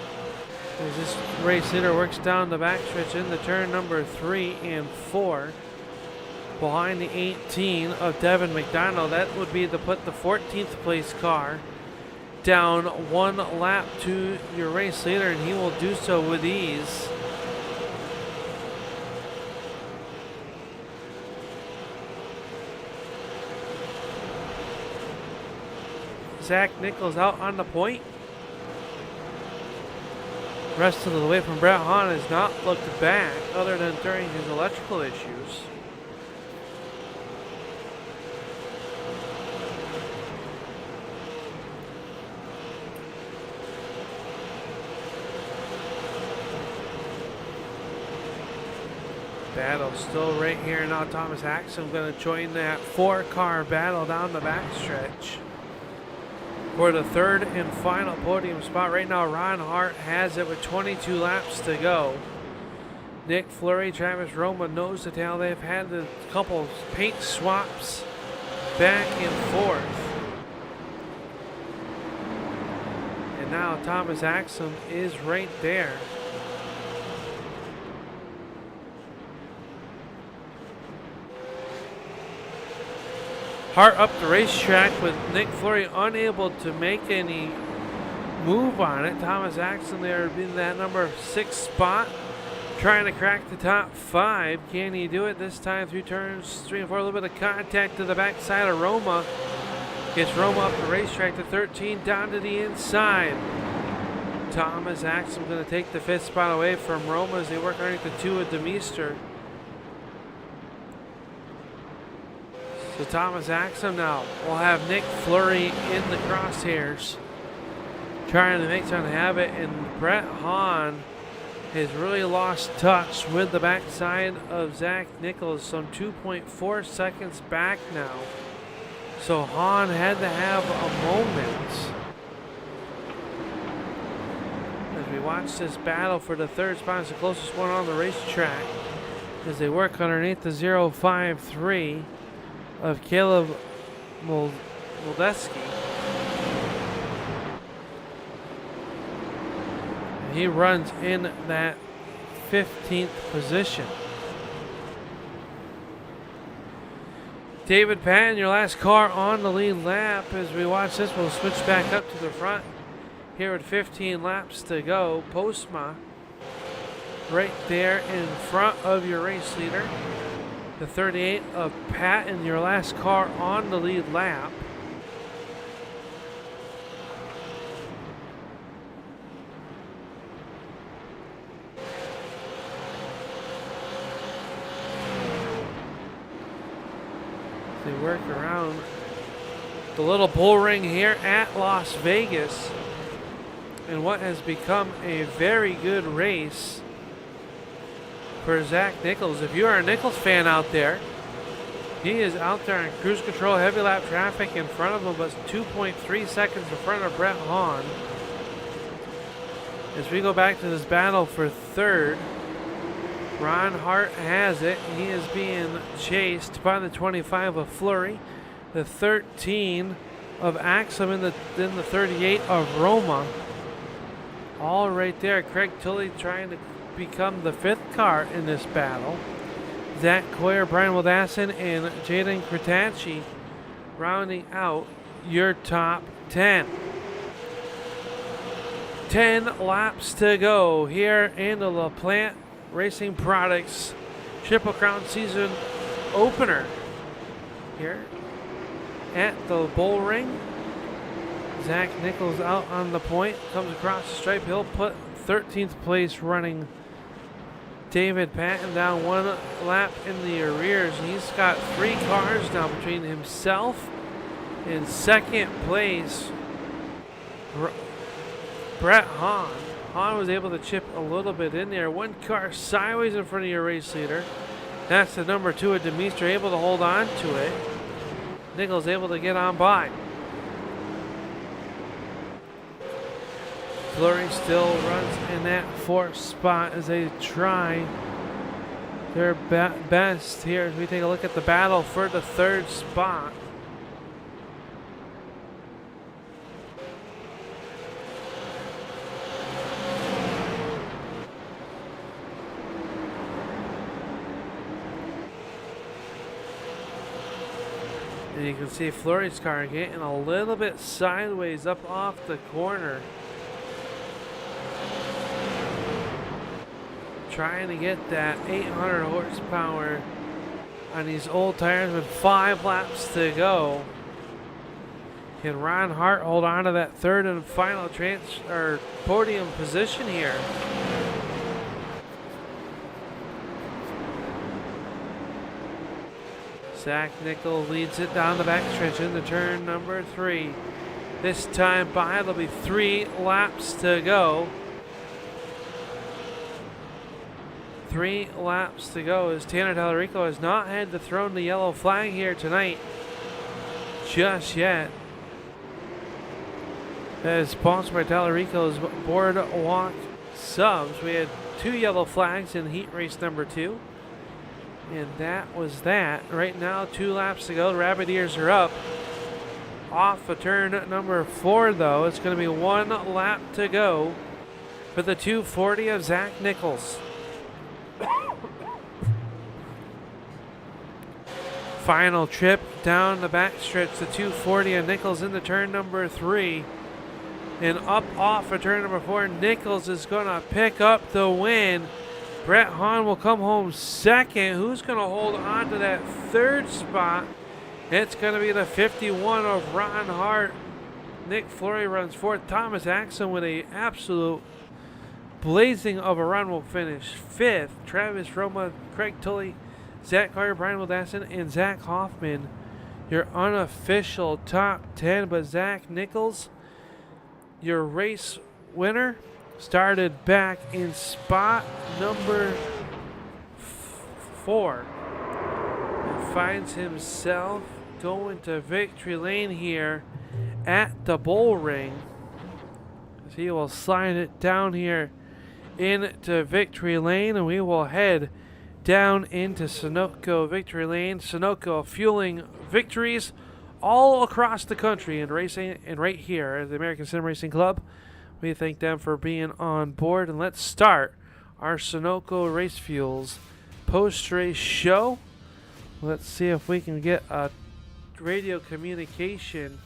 As this race leader works down the backstretch into turn number 3 and 4. Behind the 18 of Devin McDonald. That would be to put the 14th place car down 1 lap to your race leader, and he will do so with ease. Zach Nichols out on the point. Rest of the way from Brett Hahn has not looked back other than during his electrical issues. Battle still right here now. Thomas Axum going to join that 4-car battle down the backstretch for the third and final podium spot. Right now, Ron Hart has it with 22 laps to go. Nick Fleury, Travis Roma nose to tail. They've had a couple paint swaps back and forth. And now Thomas Axum is right there. Hart up the racetrack with Nick Fleury unable to make any move on it. Thomas Axon there in that number 6 spot, trying to crack the top 5. Can he do it this time through turns 3 and 4? A little bit of contact to the backside of Roma. Gets Roma up the racetrack to 13, down to the inside. Thomas Axon going to take the 5th spot away from Roma as they work underneath the 2 of Demeester. So Thomas Axum now will have Nick Fleury in the crosshairs, trying to make something happen, and Brett Hahn has really lost touch with the backside of Zach Nichols, some 2.4 seconds back now. So Hahn had to have a moment as we watch this battle for the 3rd spot. It's the closest one on the racetrack as they work underneath the 053 of Caleb Moldeski. And he runs in that 15th position. David Patton, your last car on the lead lap. As we watch this, we'll switch back up to the front here with 15 laps to go. Postma right there in front of your race leader. The 38 of Patton, your last car on the lead lap. They work around the little bullring here at Las Vegas in what has become a very good race for Zach Nichols. If you are a Nichols fan out there, he is out there in cruise control, heavy lap traffic in front of him, but 2.3 seconds in front of Brett Hahn. As we go back to this battle for 3rd, Ron Hart has it. He is being chased by the 25 of Fleury, the 13 of Axum, and then the 38 of Roma. All right there. Craig Tully trying to become the 5th car in this battle. Zach Coyer, Brian Wildassin, and Jaden Kratacci rounding out your top 10. 10 laps to go here in the LaPlante Racing Products Triple Crown season opener here at the Bullring. Zach Nichols out on the point, comes across the stripe. He'll put 13th place running David Patton down 1 lap in the arrears. He's got 3 cars now between himself and 2nd place Brett Hahn. Hahn was able to chip a little bit in there. 1 car sideways in front of your race leader. That's the number 2 at Demeester, able to hold on to it. Nichols able to get on by. Flurry still runs in that 4th spot as they try their best here as we take a look at the battle for the 3rd spot. And you can see Flurry's car getting a little bit sideways up off the corner. Trying to get that 800 horsepower on these old tires with 5 laps to go. Can Ron Hart hold on to that 3rd and final podium position here? Zach Nichols leads it down the backstretch into turn number 3. This time by, there'll be 3 laps to go. 3 laps to go as Tanner Tallarico has not had to throw the yellow flag here tonight just yet. That is sponsored by Tallarico's Boardwalk Subs. We had 2 yellow flags in heat race number 2. And that was that. Right now, 2 laps to go. The Rabbit Ears are up. Off of turn number 4, though. It's going to be 1 lap to go for the 240 of Zach Nichols. Final trip down the backstretch, the 240 of Nichols into turn number 3. And up off of turn number 4, Nichols is going to pick up the win. Brett Hahn will come home 2nd. Who's going to hold on to that 3rd spot? It's going to be the 51 of Ron Hart. Nick Fleury runs 4th. Thomas Axon with a absolute blazing of a run will finish 5th. Travis Roma, Craig Tully, Zach Carter, Brian Wildassin, and Zach Hoffman, your unofficial top 10. But Zach Nichols, your race winner, started back in spot number 4 and finds himself going to victory lane here at the Bullring. He will slide it down here into victory lane, and we will head down into Sunoco victory lane. Sunoco fueling victories all across the country and racing, and right here at the American Sim Racing Club. We thank them for being on board, and let's start our Sunoco Race Fuels post-race show. Let's see if we can get a radio communication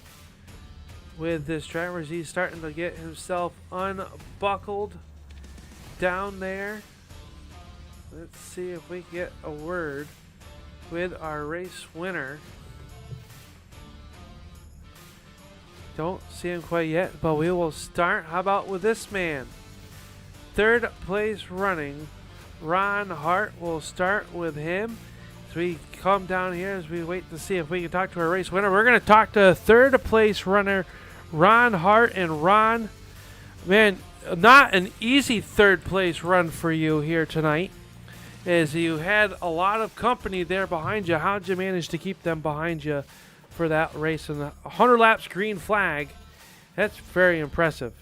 with this driver as he's starting to get himself unbuckled down there. Let's see if we can get a word with our race winner. Don't see him quite yet, but we will start. How about with this man? 3rd place running, Ron Hart. We'll start with him as we come down here as we wait to see if we can talk to our race winner. We're going to talk to 3rd place runner, Ron Hart. And Ron, man, not an easy 3rd place run for you here tonight, as you had a lot of company there behind you. How'd you manage to keep them behind you for that race? And the 100 laps green flag, that's very impressive.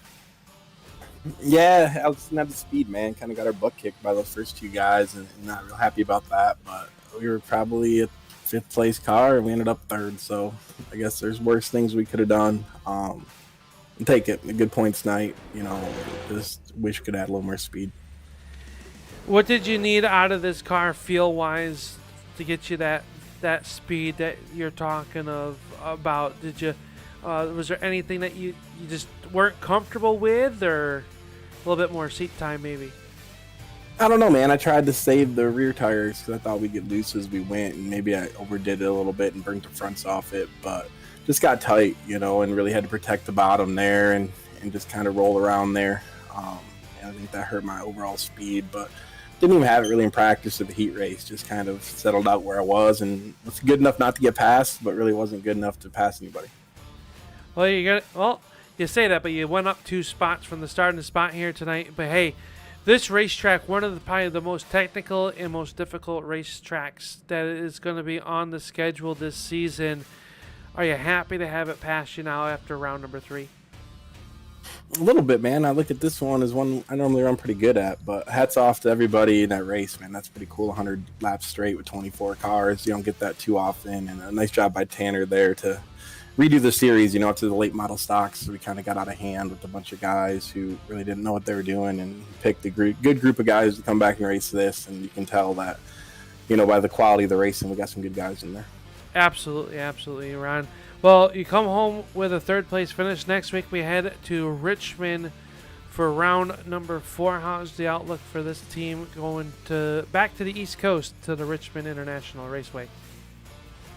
Yeah, not the speed, man. Kind of got our butt kicked by those first 2 guys, and not real happy about that. But we were probably a 5th place car, and we ended up 3rd. So I guess there's worse things we could have done. And take it, a good points night. You know, just wish we could add a little more speed. What did you need out of this car feel-wise to get you that speed that you're talking about? Did you was there anything that you just weren't comfortable with, or a little bit more seat time maybe? I don't know, man. I tried to save the rear tires because I thought we'd get loose as we went, and maybe I overdid it a little bit and burnt the fronts off it, but just got tight, and really had to protect the bottom there and just kind of roll around there. And I think that hurt my overall speed, but didn't even have it really in practice at the heat race. Just kind of settled out where I was and was good enough not to get passed, but really wasn't good enough to pass anybody. Well, you say that, but you went up 2 spots from the starting spot here tonight. But hey, this racetrack, one of probably the most technical and most difficult racetracks that is going to be on the schedule this season. Are you happy to have it pass you now after round number 3? A little bit, man. I look at this one as one I normally run pretty good at, but hats off to everybody in that race, man. That's pretty cool. 100 laps straight with 24 cars. You don't get that too often, and a nice job by Tanner there to redo the series, up to the late model stocks. We kind of got out of hand with a bunch of guys who really didn't know what they were doing, and picked a good group of guys to come back and race this, and you can tell that, by the quality of the racing, we got some good guys in there. Absolutely, Ron. Well, you come home with a 3rd place finish. Next week we head to Richmond for round number 4. How's the outlook for this team going back to the East Coast to the Richmond International Raceway?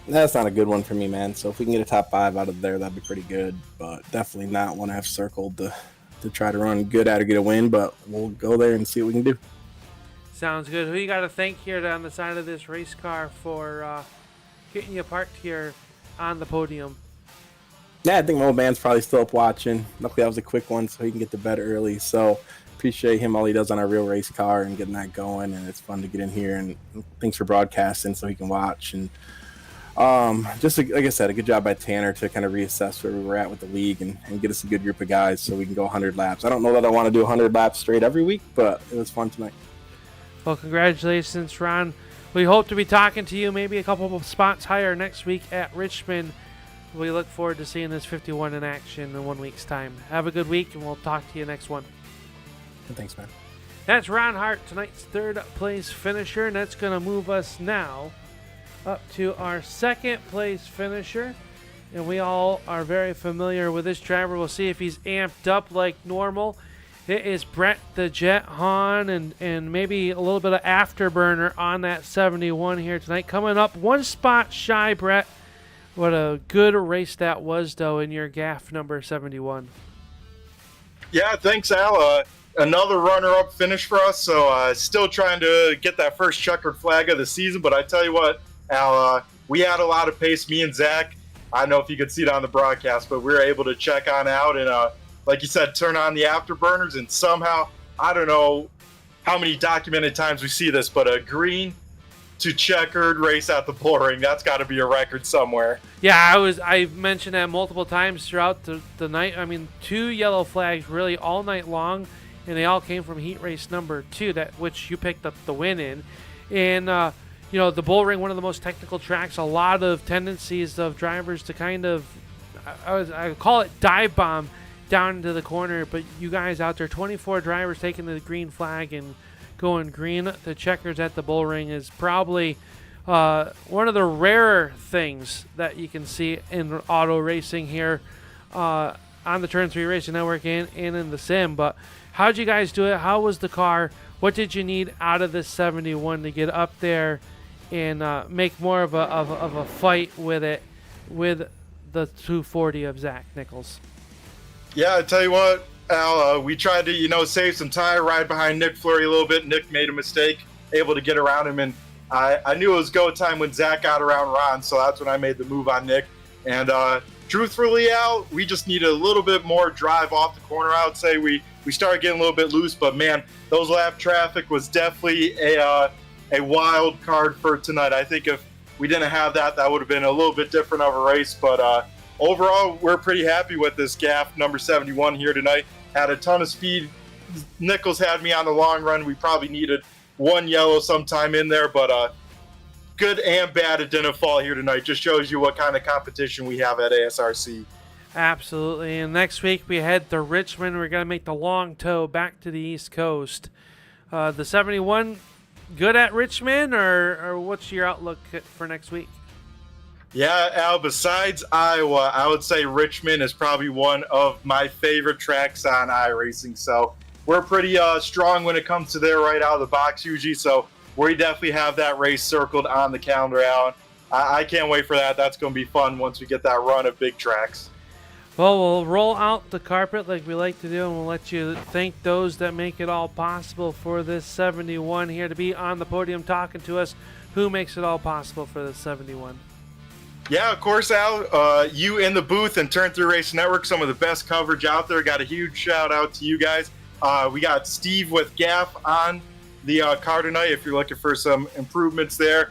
That's not a good one for me, man. So if we can get a top 5 out of there, that'd be pretty good. But definitely not one I have circled to try to run good at or get a win. But we'll go there and see what we can do. Sounds good. Who you got to thank here on the side of this race car for getting you parked here on the podium? Yeah, I think my old man's probably still up watching. Luckily, that was a quick one, so he can get to bed early. So appreciate him, all he does on our real race car and getting that going. And it's fun to get in here. And thanks for broadcasting so he can watch. And just like I said, a good job by Tanner to kind of reassess where we were at with the league and get us a good group of guys so we can go 100 laps. I don't know that I want to do 100 laps straight every week, but it was fun tonight. Well, congratulations, Ron. We hope to be talking to you maybe a couple of spots higher next week at Richmond. We look forward to seeing this 51 in action in 1 week's time. Have a good week, and we'll talk to you next one. Thanks, man. That's Ron Hart, tonight's 3rd place finisher, and that's going to move us now up to our 2nd place finisher. And we all are very familiar with this driver. We'll see if he's amped up like normal. It is Brett the Jet Hahn, and maybe a little bit of afterburner on that 71 here tonight. Coming up 1 spot shy, Brett. What a good race that was, though, in your gaff number 71. Yeah, thanks, Al. Another runner-up finish for us, so still trying to get that first checkered flag of the season. But I tell you what, Al, we had a lot of pace, me and Zach. I don't know if you could see it on the broadcast, but we were able to check on out and like you said, turn on the afterburners, and somehow, I don't know how many documented times we see this, but a green to checkered race at the Bullring, that's got to be a record somewhere. Yeah, I've mentioned that multiple times throughout the night. I mean, 2 yellow flags really all night long, and they all came from heat race number 2, which you picked up the win in. And, the Bullring, one of the most technical tracks, a lot of tendencies of drivers to kind of, I call it dive bomb, down into the corner, but you guys out there, 24 drivers taking the green flag and going green. The checkers at the Bullring is probably one of the rarer things that you can see in auto racing here on the Turn 3 Racing Network and in the sim. But how'd you guys do it? How was the car? What did you need out of this 71 to get up there and make more of a fight with it with the 240 of Zach Nichols? Yeah, I tell you what, Al, we tried to, save some time, ride behind Nick Fleury a little bit. Nick made a mistake, able to get around him, and I knew it was go time when Zach got around Ron, so that's when I made the move on Nick. And truthfully, Al, we just needed a little bit more drive off the corner. I would say we started getting a little bit loose, but man, those lap traffic was definitely a wild card for tonight. I think if we didn't have that would have been a little bit different of a race, but overall, we're pretty happy with this gaff number 71 here tonight. Had a ton of speed. Nichols had me on the long run. We probably needed 1 yellow sometime in there, but good and bad it didn't fall here tonight. Just shows you what kind of competition we have at ASRC. Absolutely. And next week we head to Richmond. We're going to make the long tow back to the East Coast. The 71 good at Richmond, or what's your outlook for next week? Yeah, Al, besides Iowa, I would say Richmond is probably one of my favorite tracks on iRacing. So we're pretty strong when it comes to there right out of the box usually. So we definitely have that race circled on the calendar, Alan. I can't wait for that. That's going to be fun once we get that run of big tracks. Well, we'll roll out the carpet like we like to do, and we'll let you thank those that make it all possible for this 71 here to be on the podium talking to us. Who makes it all possible for this 71? Yeah, of course, Al. You in the booth and Turn 3 Race Network, some of the best coverage out there. Got a huge shout out to you guys. We got Steve with Gaff on the car tonight. If you're looking for some improvements there,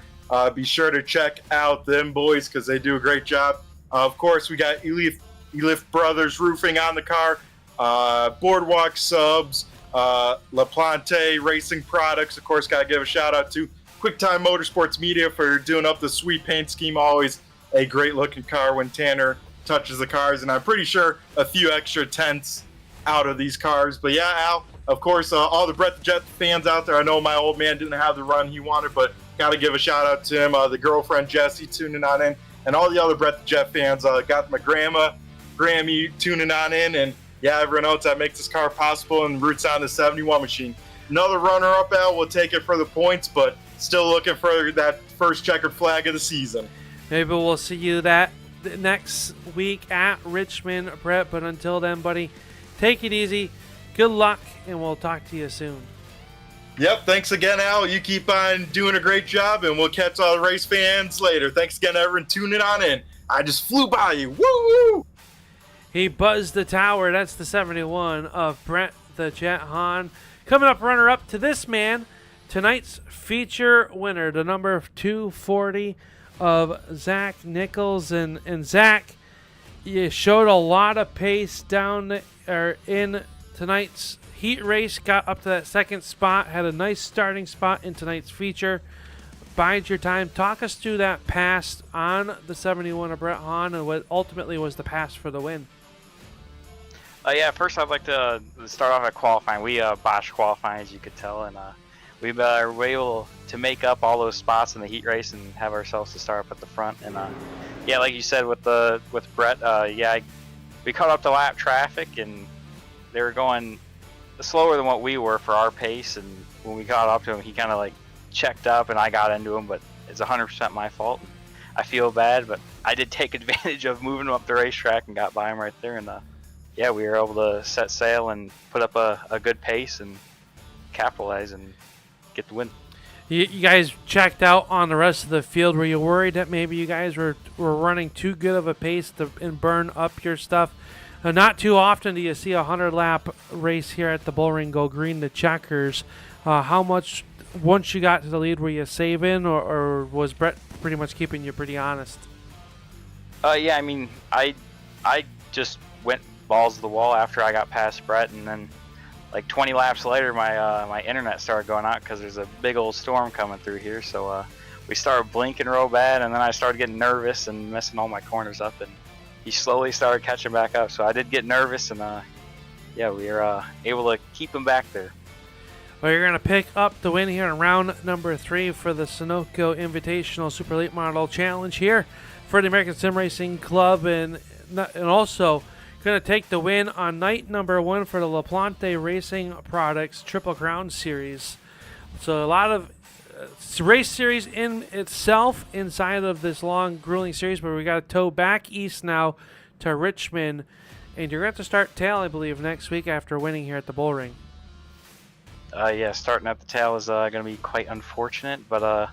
be sure to check out them boys because they do a great job. Of course, we got Elif Brothers Roofing on the car, Boardwalk Subs, LaPlante Racing Products. Of course, got to give a shout out to QuickTime Motorsports Media for doing up the sweet paint scheme. Always a great looking car when Tanner touches the cars, and I'm pretty sure a few extra tenths out of these cars. But yeah, Al, of course, all the Brett the Jet fans out there. I know my old man didn't have the run he wanted, but got to give a shout out to him. The girlfriend Jessie tuning on in, and all the other Brett the Jet fans. Got my grandma Grammy tuning on in, and yeah, everyone else that makes this car possible and roots on the 71 machine. Another runner-up, Al, will take it for the points, but still looking for that first checkered flag of the season. Maybe we'll see you that next week at Richmond, Brett. But until then, buddy, take it easy. Good luck, and we'll talk to you soon. Yep, thanks again, Al. You keep on doing a great job, and we'll catch all the race fans later. Thanks again, everyone, tuning on in. I just flew by you. Woo! He buzzed the tower. That's the 71 of Brett the Jet Hahn. Coming up, runner-up to this man, tonight's feature winner, the number 240 of Zach Nichols. And Zach, you showed a lot of pace in tonight's heat race, got up to that second spot, had a nice starting spot in tonight's feature. Bide your time. Talk us through that pass on the 71 of Brett Hahn and what ultimately was the pass for the win. Yeah, first I'd like to start off at qualifying. We botched qualifying, as you could tell, and we were able to make up all those spots in the heat race and have ourselves to start up at the front. And yeah, like you said with Brett, we caught up to lap traffic, and they were going slower than what we were for our pace. And when we caught up to him, he kind of like checked up, and I got into him, but it's 100% my fault. I feel bad, but I did take advantage of moving him up the racetrack and got by him right there. And yeah, we were able to set sail and put up a good pace and capitalize and get the win. You guys checked out on the rest of the field. Were you worried that maybe you guys were running too good of a pace and burn up your stuff? Not too often do you see a 100-lap race here at the Bullring go green to checkers. How much, once you got to the lead, were you saving, or was Brett pretty much keeping you pretty honest? Yeah, I mean, I just went balls to the wall after I got past Brett, and then like 20 laps later, my internet started going out because there's a big old storm coming through here. So we started blinking real bad, and then I started getting nervous and messing all my corners up, and he slowly started catching back up. So I did get nervous, and yeah, we were able to keep him back there. Well, you're going to pick up the win here in round number 3 for the Sunoco Invitational Super Late Model Challenge here for the American Sim Racing Club, and also going to take the win on night number 1 for the LaPlante Racing Products Triple Crown Series. So a lot of race series in itself inside of this long, grueling series, but we got to tow back east now to Richmond, and you're going to have to start tail, I believe, next week after winning here at the Bullring. Yeah, starting at the tail is going to be quite unfortunate, but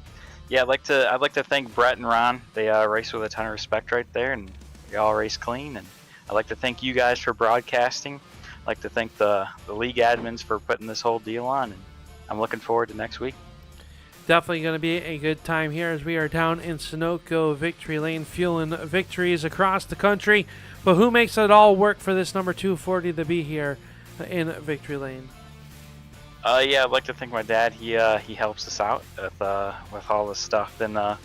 yeah, I'd like to thank Brett and Ron. They race with a ton of respect right there, and they all race clean. And I'd like to thank you guys for broadcasting. I'd like to thank the league admins for putting this whole deal on, and I'm looking forward to next week. Definitely going to be a good time here as we are down in Sunoco Victory Lane, fueling victories across the country. But who makes it all work for this number 240 to be here in Victory Lane? Yeah, I'd like to thank my dad. He helps us out with all this stuff. And I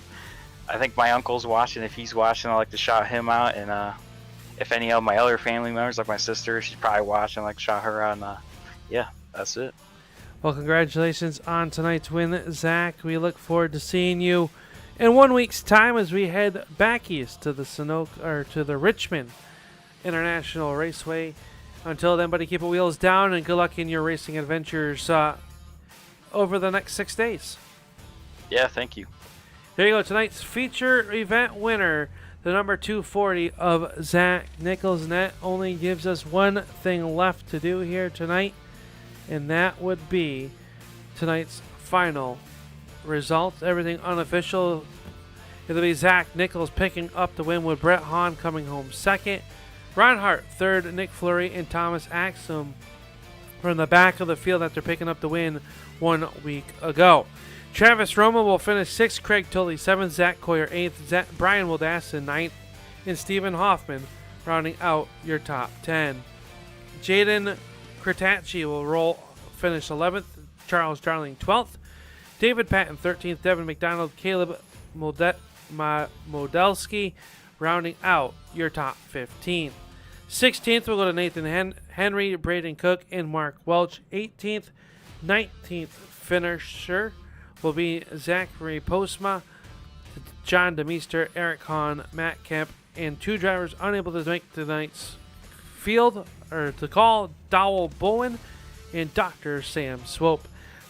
think my uncle's watching. If he's watching, I'd like to shout him out. And if any of my other family members, like my sister, she's probably watching, I'd like to shout her out. And yeah, that's it. Well, congratulations on tonight's win, Zach. We look forward to seeing you in 1 week's time as we head back east to the Sunoco or to the Richmond International Raceway. Until then, buddy, keep the wheels down and good luck in your racing adventures over the next 6 days. Yeah, thank you. There you go. Tonight's feature event winner, the number 240 of Zach Nichols. And that only gives us one thing left to do here tonight, and that would be tonight's final results. Everything unofficial. It'll be Zach Nichols picking up the win with Brett Hahn coming home second. Ron Hart third, Nick Fleury and Thomas Axum from the back of the field after picking up the win 1 week ago. Travis Roma will finish 6th, Craig Tully 7th, Zach Coyer 8th, Brian Wildassin 9th, and Stephen Hoffman rounding out your top 10. Jaden Kratacci will finish 11th, Charles Darling 12th, David Patton 13th, Devin McDonald, Caleb Modelski rounding out your top 15. 16th will go to Nathan Henry, Braden Cook, and Mark Welch. 18th, 19th finisher will be Zachary Postma, John DeMeester, Eric Hahn, Matt Kemp, and 2 drivers unable to make tonight's field or to call, Dowell Bowen and Dr. Sam Swope.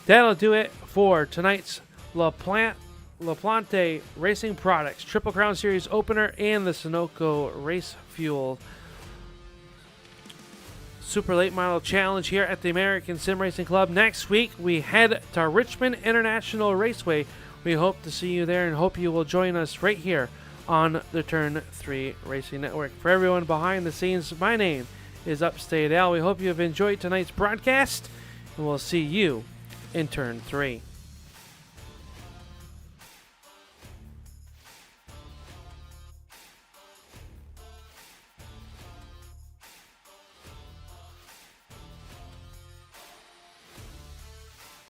That'll do it for tonight's LaPlante Racing Products Triple Crown Series opener and the Sunoco Race Fuel Super Late Model Challenge here at the American Sim Racing Club. Next week, we head to Richmond International Raceway. We hope to see you there and hope you will join us right here on the Turn 3 Racing Network. For everyone behind the scenes, my name is Upstate Al. We hope you have enjoyed tonight's broadcast, and we'll see you in Turn 3.